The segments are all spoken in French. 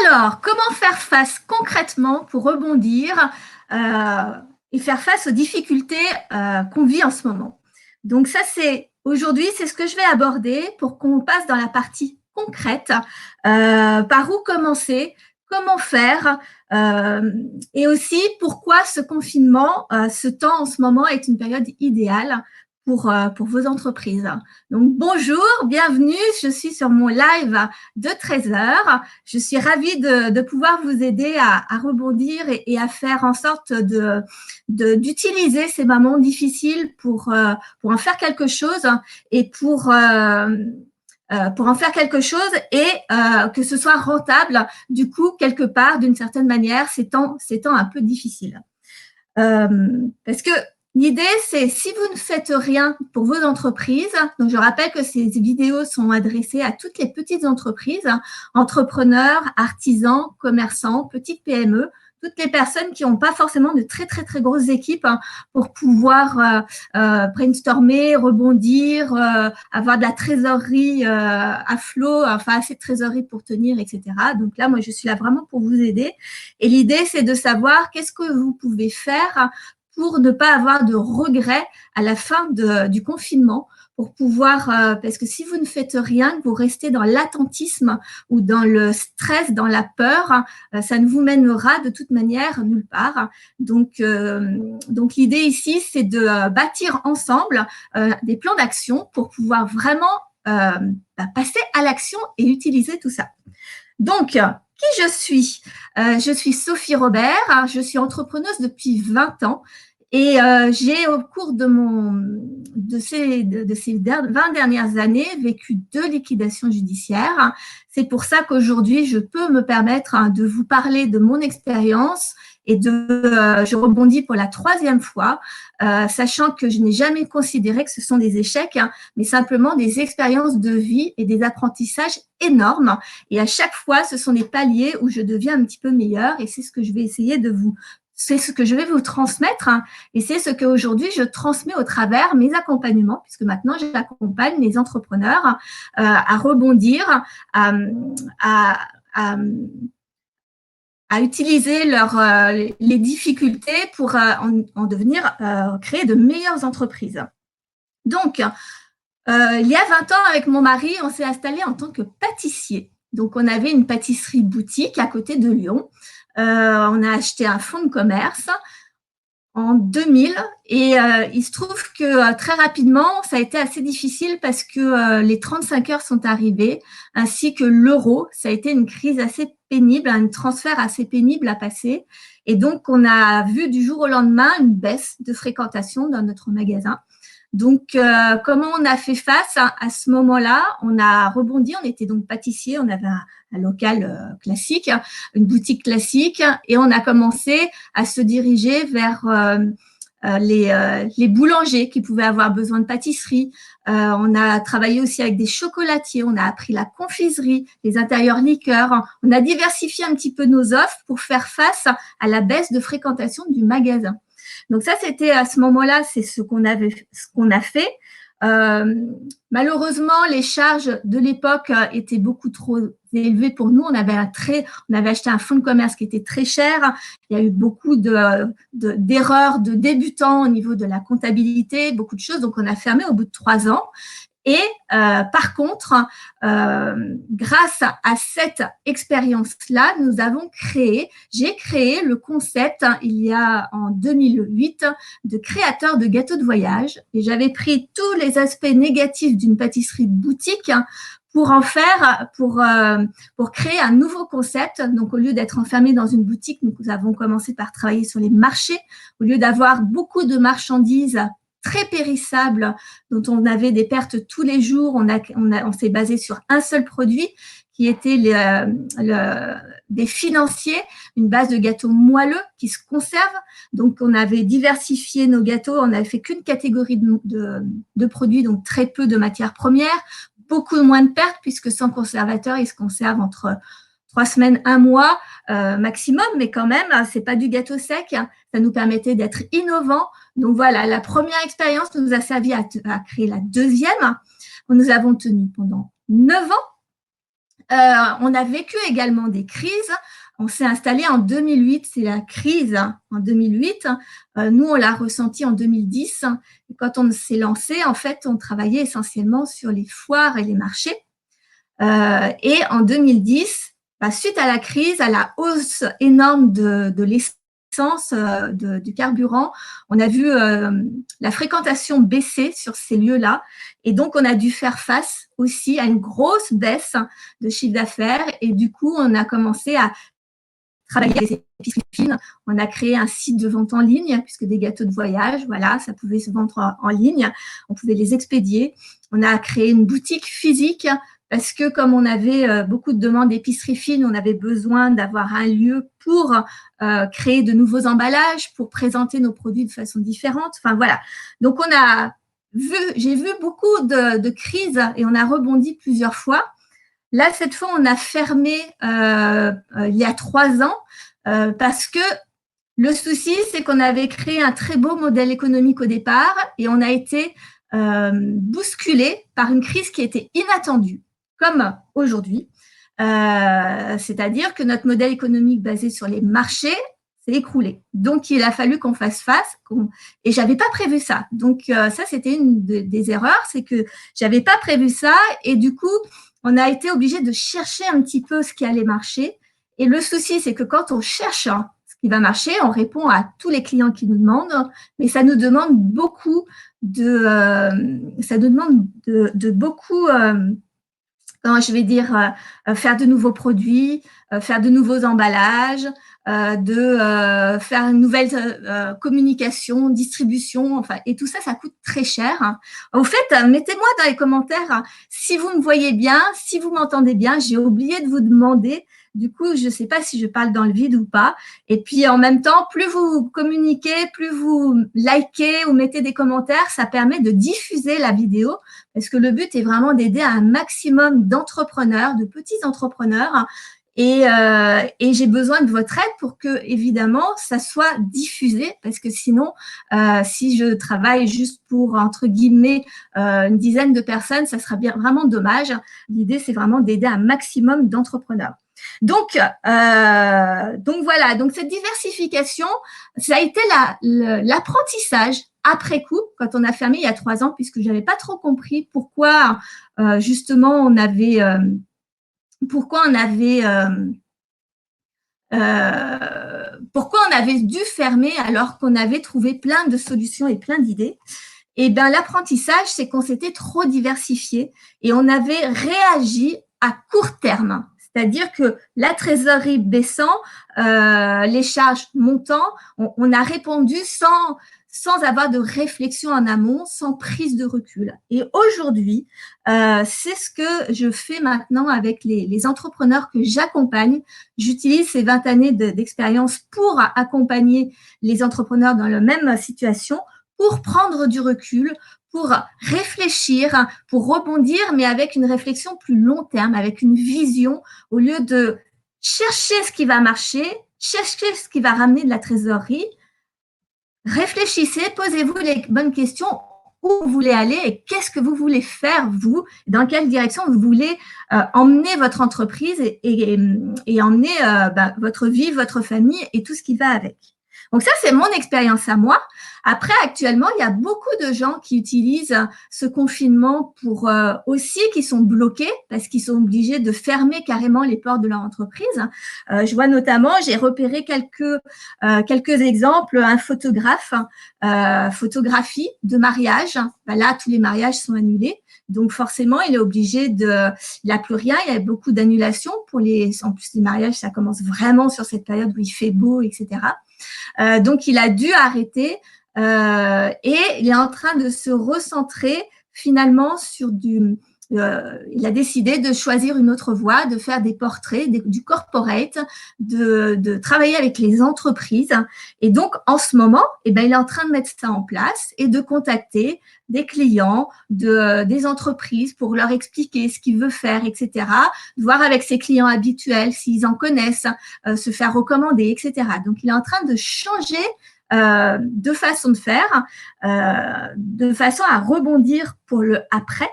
Alors, comment faire face concrètement pour rebondir et faire face aux difficultés qu'on vit en ce moment? Donc ça, aujourd'hui, c'est ce que je vais aborder pour qu'on passe dans la partie concrète. Par où commencer, comment faire, et aussi pourquoi ce confinement, ce temps en ce moment est une période idéale pour vos entreprises. Donc bonjour, bienvenue, je suis sur mon live de 13 heures. Je suis ravie de pouvoir vous aider à rebondir et à faire en sorte d'utiliser ces moments difficiles pour en faire quelque chose et pour en faire quelque chose et que ce soit rentable, du coup, quelque part, d'une certaine manière, ces temps un peu difficiles. Parce que l'idée, c'est si vous ne faites rien pour vos entreprises, donc je rappelle que ces vidéos sont adressées à toutes les petites entreprises, entrepreneurs, artisans, commerçants, petites PME, toutes les personnes qui n'ont pas forcément de très, très, très grosses équipes pour pouvoir brainstormer, rebondir, avoir de la trésorerie à flot, enfin assez de trésorerie pour tenir, etc. Donc là, moi, je suis là vraiment pour vous aider. Et l'idée, c'est de savoir qu'est-ce que vous pouvez faire pour ne pas avoir de regrets à la fin du confinement, pour pouvoir, parce que si vous ne faites rien, que vous restez dans l'attentisme ou dans le stress, dans la peur, ça ne vous mènera de toute manière nulle part. Donc l'idée ici, c'est de bâtir ensemble des plans d'action pour pouvoir vraiment passer à l'action et utiliser tout ça. Donc, qui je suis? Je suis Sophie Robert, je suis entrepreneuse depuis 20 ans et j'ai au cours de ces 20 dernières années vécu 2 liquidations judiciaires. C'est pour ça qu'aujourd'hui, je peux me permettre de vous parler de mon expérience et je rebondis pour la 3e fois, sachant que je n'ai jamais considéré que ce sont des échecs, mais simplement des expériences de vie et des apprentissages énormes. Et à chaque fois, ce sont des paliers où je deviens un petit peu meilleure et c'est ce que je vais essayer c'est ce que je vais vous transmettre et c'est ce qu'aujourd'hui je transmets au travers mes accompagnements, puisque maintenant j'accompagne les entrepreneurs à rebondir, à, à, à utiliser les difficultés pour en devenir, créer de meilleures entreprises. Donc, il y a 20 ans, avec mon mari, on s'est installé en tant que pâtissier. Donc, on avait une pâtisserie boutique à côté de Lyon. On a acheté un fonds de commerce en 2000 et il se trouve que très rapidement, ça a été assez difficile parce que les 35 heures sont arrivées, ainsi que l'euro. Ça a été une crise assez pénible, un transfert assez pénible à passer. Et donc, on a vu du jour au lendemain une baisse de fréquentation dans notre magasin. Donc, comment on a fait face à ce moment-là? On a rebondi, on était donc pâtissier, on avait un local classique, une boutique classique, et on a commencé à se diriger vers les boulangers qui pouvaient avoir besoin de pâtisserie. On a travaillé aussi avec des chocolatiers, on a appris la confiserie, les intérieurs liqueurs. On a diversifié un petit peu nos offres pour faire face à la baisse de fréquentation du magasin. Donc ça, c'était à ce moment-là, c'est ce qu'on a fait. Malheureusement, les charges de l'époque étaient beaucoup trop élevées pour nous. On avait acheté un fonds de commerce qui était très cher. Il y a eu beaucoup d'erreurs de débutants au niveau de la comptabilité, beaucoup de choses. Donc, on a fermé au bout de 3 ans. Et par contre, grâce à cette expérience-là, j'ai créé le concept il y a en 2008 de créateur de gâteaux de voyage. Et j'avais pris tous les aspects négatifs d'une pâtisserie boutique pour créer un nouveau concept. Donc, au lieu d'être enfermé dans une boutique, nous avons commencé par travailler sur les marchés. Au lieu d'avoir beaucoup de marchandises très périssables, dont on avait des pertes tous les jours, on s'est basé sur un seul produit qui était des financiers, une base de gâteaux moelleux qui se conservent. Donc, on avait diversifié nos gâteaux, on n'avait fait qu'une catégorie de produits, donc très peu de matières premières, beaucoup moins de pertes, puisque sans conservateur, ils se conservent entre 3 semaines, 1 mois maximum, mais quand même, c'est pas du gâteau sec. Ça nous permettait d'être innovants. Donc voilà, la première expérience nous a servi à créer la deuxième. Nous avons tenu pendant 9 ans. On a vécu également des crises. On s'est installé en 2008, c'est la crise en 2008. Nous, on l'a ressenti en 2010. Et quand on s'est lancé, en fait, on travaillait essentiellement sur les foires et les marchés. Et en 2010, suite à la crise, à la hausse énorme de l'essence, du carburant, on a vu la fréquentation baisser sur ces lieux-là. Et donc, on a dû faire face aussi à une grosse baisse de chiffre d'affaires. Et du coup, on a commencé à travailler avec les épiceries fines. On a créé un site de vente en ligne, puisque des gâteaux de voyage, voilà, ça pouvait se vendre en ligne. On pouvait les expédier. On a créé une boutique physique parce que comme on avait beaucoup de demandes d'épicerie fine, on avait besoin d'avoir un lieu pour créer de nouveaux emballages, pour présenter nos produits de façon différente. Enfin, voilà. Donc, j'ai vu beaucoup de crises et on a rebondi plusieurs fois. Là, cette fois, on a fermé il y a 3 ans parce que le souci, c'est qu'on avait créé un très beau modèle économique au départ et on a été bousculé par une crise qui était inattendue, comme aujourd'hui. C'est-à-dire que notre modèle économique basé sur les marchés s'est écroulé. Donc, il a fallu qu'on fasse face. Et j'avais pas prévu ça. Donc, ça, c'était une des erreurs, c'est que j'avais pas prévu ça et du coup, on a été obligé de chercher un petit peu ce qui allait marcher. Et le souci, c'est que quand on cherche ce qui va marcher, on répond à tous les clients qui nous demandent, mais ça nous demande beaucoup beaucoup, comment je vais dire, faire de nouveaux produits, faire de nouveaux emballages, faire une nouvelle communication, distribution, enfin, et tout ça, ça coûte très cher. Au fait, mettez-moi dans les commentaires si vous me voyez bien, si vous m'entendez bien. J'ai oublié de vous demander. Du coup, je ne sais pas si je parle dans le vide ou pas. Et puis, en même temps, plus vous communiquez, plus vous likez ou mettez des commentaires, ça permet de diffuser la vidéo parce que le but est vraiment d'aider un maximum d'entrepreneurs, de petits entrepreneurs. Et j'ai besoin de votre aide pour que, évidemment, ça soit diffusé, parce que sinon, si je travaille juste pour, entre guillemets, une dizaine de personnes, ça sera bien vraiment dommage. L'idée, c'est vraiment d'aider un maximum d'entrepreneurs. Donc voilà, donc cette diversification, ça a été l'apprentissage après coup, quand on a fermé il y a 3 ans, puisque je n'avais pas trop compris pourquoi justement on avait dû fermer alors qu'on avait trouvé plein de solutions et plein d'idées. Et bien, l'apprentissage, c'est qu'on s'était trop diversifié et on avait réagi à court terme. C'est-à-dire que la trésorerie baissant, les charges montant, on a répondu sans avoir de réflexion en amont, sans prise de recul. Et aujourd'hui, c'est ce que je fais maintenant avec les entrepreneurs que j'accompagne. J'utilise ces 20 années d'expérience pour accompagner les entrepreneurs dans la même situation, pour prendre du recul, pour réfléchir, pour rebondir, mais avec une réflexion plus long terme, avec une vision, au lieu de chercher ce qui va marcher, chercher ce qui va ramener de la trésorerie. Réfléchissez, posez-vous les bonnes questions. Où vous voulez aller et qu'est-ce que vous voulez faire, vous, dans quelle direction vous voulez emmener votre entreprise et emmener votre vie, votre famille et tout ce qui va avec. Donc ça, c'est mon expérience à moi. Après, actuellement, il y a beaucoup de gens qui utilisent ce confinement pour aussi qui sont bloqués parce qu'ils sont obligés de fermer carrément les portes de leur entreprise. Je vois notamment, j'ai repéré quelques exemples, un photographe, photographie de mariage. Là, tous les mariages sont annulés. Donc, forcément, il est obligé il n'a plus rien. Il y a beaucoup d'annulations en plus, les mariages, ça commence vraiment sur cette période où il fait beau, etc. Donc, il a dû arrêter et il est en train de se recentrer finalement sur il a décidé de choisir une autre voie, de faire des portraits, du corporate, de travailler avec les entreprises. Et donc, en ce moment, il est en train de mettre ça en place et de contacter des clients, des entreprises pour leur expliquer ce qu'il veut faire, etc. Voir avec ses clients habituels s'ils en connaissent, se faire recommander, etc. Donc, il est en train de changer de façon de faire, de façon à rebondir pour le après.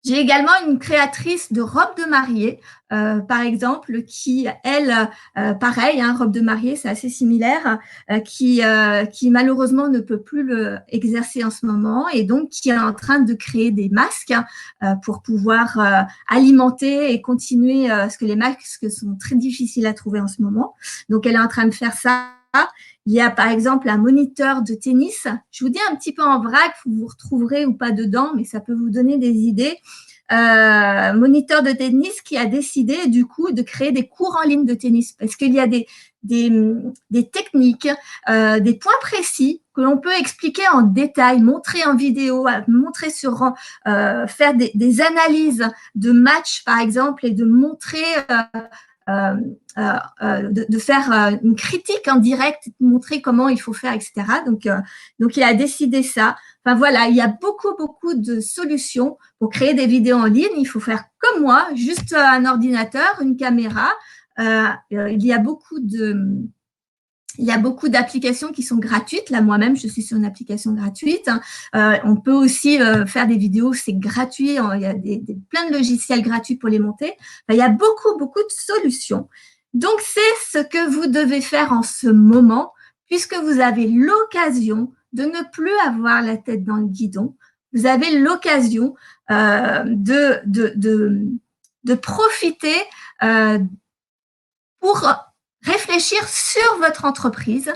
J'ai également une créatrice de robes de mariée, par exemple, qui, elle, pareil, hein, robe de mariée, c'est assez similaire, qui malheureusement ne peut plus exercer en ce moment et donc qui est en train de créer des masques pour pouvoir alimenter et continuer, parce que les masques sont très difficiles à trouver en ce moment. Donc, elle est en train de faire ça. Il y a par exemple un moniteur de tennis. Je vous dis un petit peu en vrac, vous vous retrouverez ou pas dedans, mais ça peut vous donner des idées. Moniteur de tennis qui a décidé du coup de créer des cours en ligne de tennis parce qu'il y a des techniques, des points précis que l'on peut expliquer en détail, montrer en vidéo, montrer sur faire des analyses de matchs par exemple et de montrer de faire une critique en direct, montrer comment il faut faire, etc. Donc il a décidé ça. Enfin voilà, il y a beaucoup de solutions pour créer des vidéos en ligne. Il faut faire comme moi, juste un ordinateur, une caméra. Il y a beaucoup d'applications qui sont gratuites. Là, moi-même, je suis sur une application gratuite. On peut aussi faire des vidéos, c'est gratuit. Il y a plein de logiciels gratuits pour les monter. Enfin, il y a beaucoup de solutions. Donc, c'est ce que vous devez faire en ce moment, puisque vous avez l'occasion de ne plus avoir la tête dans le guidon. Vous avez l'occasion de profiter pour réfléchir sur votre entreprise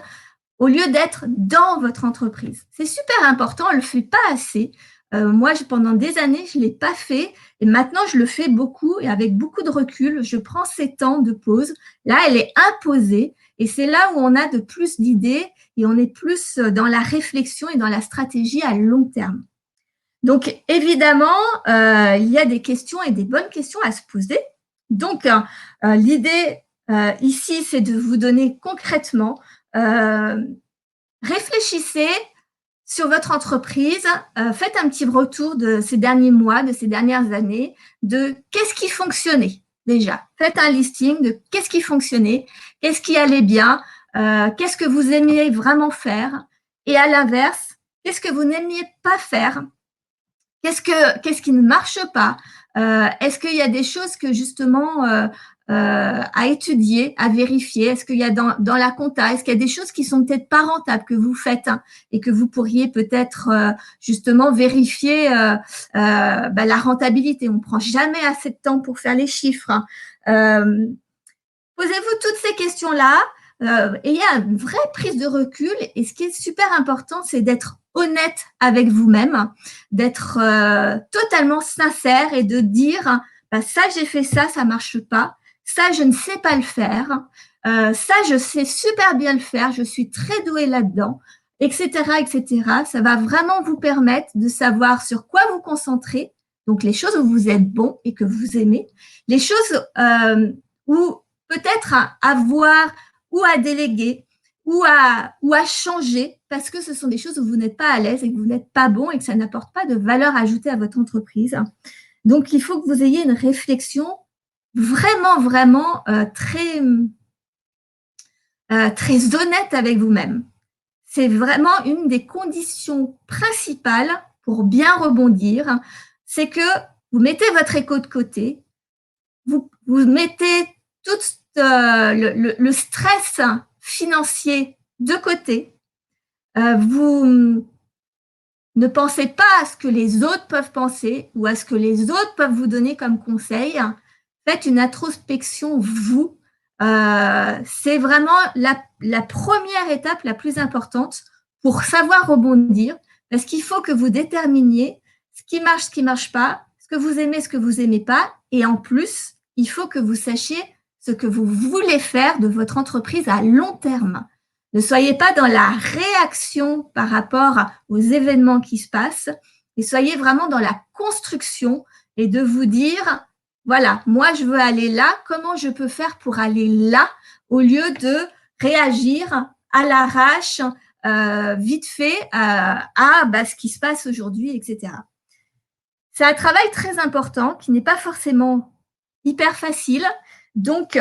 au lieu d'être dans votre entreprise. C'est super important, on ne le fait pas assez. Moi, pendant des années, je ne l'ai pas fait et maintenant, je le fais beaucoup et avec beaucoup de recul, je prends ces temps de pause. Là, elle est imposée et c'est là où on a de plus d'idées et on est plus dans la réflexion et dans la stratégie à long terme. Donc, évidemment, il y a des questions et des bonnes questions à se poser. Donc, l'idée ici, c'est de vous donner concrètement, réfléchissez sur votre entreprise, faites un petit retour de ces derniers mois, de ces dernières années, de qu'est-ce qui fonctionnait déjà. Faites un listing de qu'est-ce qui fonctionnait, qu'est-ce qui allait bien, qu'est-ce que vous aimiez vraiment faire, et à l'inverse, qu'est-ce que vous n'aimiez pas faire. Qu'est-ce qui ne marche pas? Est-ce qu'il y a des choses que justement à étudier, à vérifier? Est-ce qu'il y a dans la compta, est-ce qu'il y a des choses qui sont peut-être pas rentables que vous faites et que vous pourriez peut-être justement vérifier la rentabilité? On ne prend jamais assez de temps pour faire les chiffres. Posez-vous toutes ces questions-là. Et il y a une vraie prise de recul. Et ce qui est super important, c'est d'être honnête avec vous-même, d'être totalement sincère et de dire ça, j'ai fait ça, ça marche pas. Ça, je ne sais pas le faire. Ça, je sais super bien le faire. Je suis très douée là-dedans, etc., etc. Ça va vraiment vous permettre de savoir sur quoi vous concentrer. Donc, les choses où vous êtes bon et que vous aimez. Les choses où peut-être à voir ou à déléguer ou à changer parce que ce sont des choses où vous n'êtes pas à l'aise et que vous n'êtes pas bon et que ça n'apporte pas de valeur ajoutée à votre entreprise. Donc, il faut que vous ayez une réflexion vraiment très honnête avec vous-même. C'est vraiment une des conditions principales pour bien rebondir, c'est que vous mettez votre écho de côté, vous mettez tout le stress financier de côté. Vous ne pensez pas à ce que les autres peuvent penser ou à ce que les autres peuvent vous donner comme conseil. Faites une introspection, vous. C'est vraiment la première étape la plus importante pour savoir rebondir, parce qu'il faut que vous déterminiez ce qui marche pas, ce que vous aimez pas, et en plus, il faut que vous sachiez ce que vous voulez faire de votre entreprise à long terme. Ne soyez pas dans la réaction par rapport aux événements qui se passent, et soyez vraiment dans la construction et de vous dire, voilà, moi je veux aller là, comment je peux faire pour aller là, au lieu de réagir à l'arrache, vite fait, à ce qui se passe aujourd'hui, etc. C'est un travail très important qui n'est pas forcément hyper facile. Donc,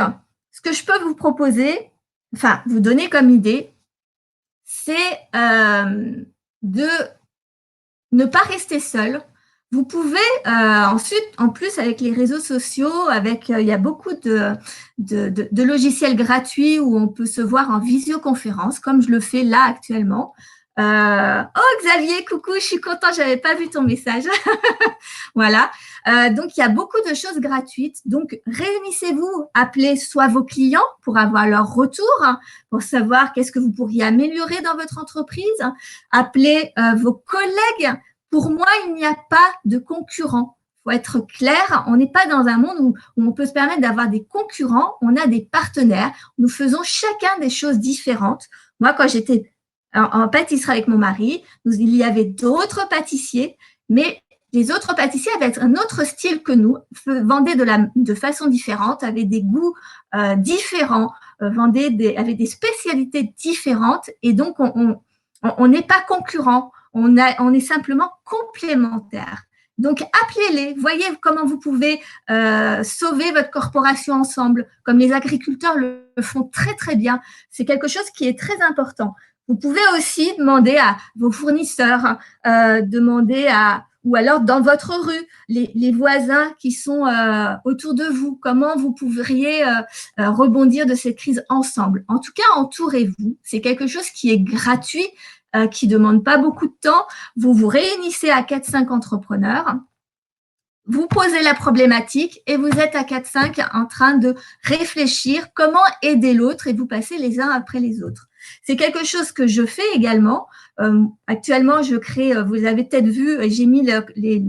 ce que je peux vous proposer, enfin, vous donner comme idée, c'est de ne pas rester seul. Vous pouvez ensuite, en plus avec les réseaux sociaux, il y a beaucoup de logiciels gratuits où on peut se voir en visioconférence, comme je le fais là actuellement. Oh Xavier, coucou, je suis contente, j'avais pas vu ton message. Voilà. Donc il y a beaucoup de choses gratuites. Donc réunissez-vous, appelez soit vos clients pour avoir leur retour, pour savoir qu'est-ce que vous pourriez améliorer dans votre entreprise. Appelez vos collègues. Pour moi, il n'y a pas de concurrents. Il faut être clair, on n'est pas dans un monde où on peut se permettre d'avoir des concurrents, on a des partenaires, nous faisons chacun des choses différentes. Moi, quand j'étais en pâtisserie avec mon mari, il y avait d'autres pâtissiers, mais les autres pâtissiers avaient un autre style que nous, vendaient de façon différente, avaient des goûts différents, avaient des spécialités différentes, et donc on n'est pas concurrents, on est simplement complémentaires. Donc, appelez-les, voyez comment vous pouvez sauver votre corporation ensemble, comme les agriculteurs le font très, très bien. C'est quelque chose qui est très important. Vous pouvez aussi demander à vos fournisseurs, ou alors dans votre rue, les voisins qui sont autour de vous, comment vous pourriez rebondir de cette crise ensemble. En tout cas, entourez-vous. C'est quelque chose qui est gratuit, qui ne demande pas beaucoup de temps. Vous vous réunissez à 4-5 entrepreneurs, vous posez la problématique et vous êtes à 4-5 en train de réfléchir comment aider l'autre et vous passez les uns après les autres. C'est quelque chose que je fais également. Actuellement, je crée, vous avez peut-être vu, j'ai mis le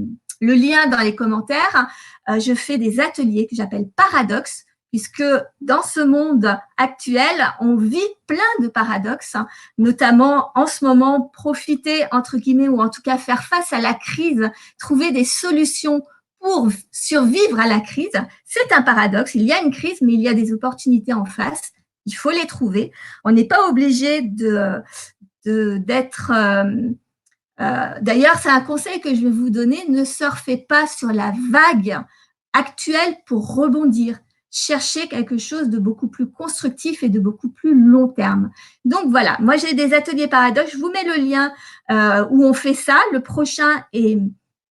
lien dans les commentaires, je fais des ateliers que j'appelle paradoxes, puisque dans ce monde actuel, on vit plein de paradoxes, notamment en ce moment, profiter, entre guillemets, ou en tout cas faire face à la crise, trouver des solutions pour survivre à la crise. C'est un paradoxe, il y a une crise, mais il y a des opportunités en face, il faut les trouver. On n'est pas obligé d'être… D'ailleurs, c'est un conseil que je vais vous donner, ne surfez pas sur la vague actuelle pour rebondir. Cherchez quelque chose de beaucoup plus constructif et de beaucoup plus long terme. Donc voilà, moi j'ai des ateliers paradoxes, je vous mets le lien où on fait ça. Le prochain est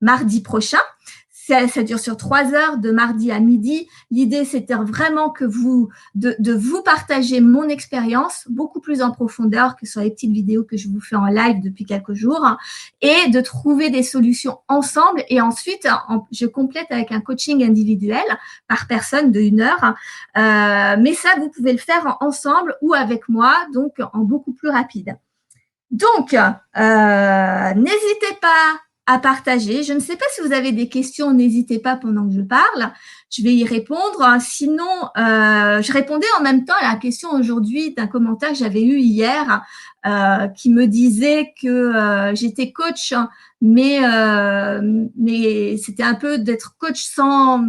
mardi prochain. Ça dure sur 3 heures, de mardi à midi. L'idée, c'était vraiment que de vous partager mon expérience beaucoup plus en profondeur que sur les petites vidéos que je vous fais en live depuis quelques jours et de trouver des solutions ensemble. Et ensuite, je complète avec un coaching individuel par personne de 1 heure. Mais ça, vous pouvez le faire ensemble ou avec moi, donc en beaucoup plus rapide. Donc, n'hésitez pas à partager. Je ne sais pas si vous avez des questions, n'hésitez pas pendant que je parle. Je vais y répondre. Sinon, je répondais en même temps à la question aujourd'hui d'un commentaire que j'avais eu hier qui me disait que j'étais coach, mais c'était un peu d'être coach sans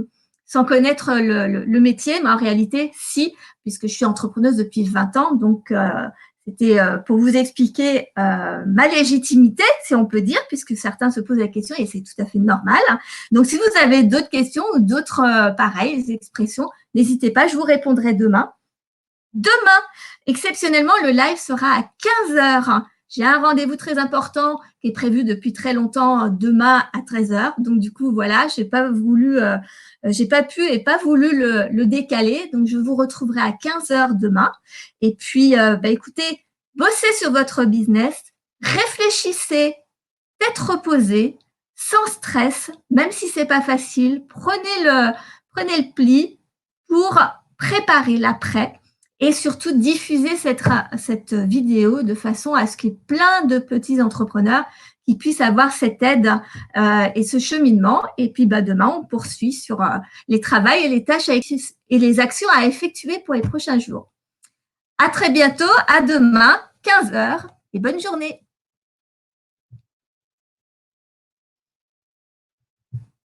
connaître le métier. Mais en réalité, si, puisque je suis entrepreneuse depuis 20 ans, donc c'était pour vous expliquer ma légitimité, si on peut dire, puisque certains se posent la question et c'est tout à fait normal. Donc, si vous avez d'autres questions ou d'autres pareilles expressions, n'hésitez pas, je vous répondrai demain. Demain, exceptionnellement, le live sera à 15 heures. J'ai un rendez-vous très important qui est prévu depuis très longtemps, demain à 13 heures. Donc, du coup, voilà, j'ai pas pu et pas voulu le décaler. Donc, je vous retrouverai à 15 heures demain. Et puis, écoutez, bossez sur votre business, réfléchissez, tête reposée, sans stress, même si c'est pas facile. Prenez le pli pour préparer l'après. Et surtout, diffuser cette vidéo de façon à ce qu'il y ait plein de petits entrepreneurs qui puissent avoir cette aide et ce cheminement. Et puis, demain, on poursuit sur les travails et les tâches et les actions à effectuer pour les prochains jours. À très bientôt, à demain, 15 heures, et bonne journée.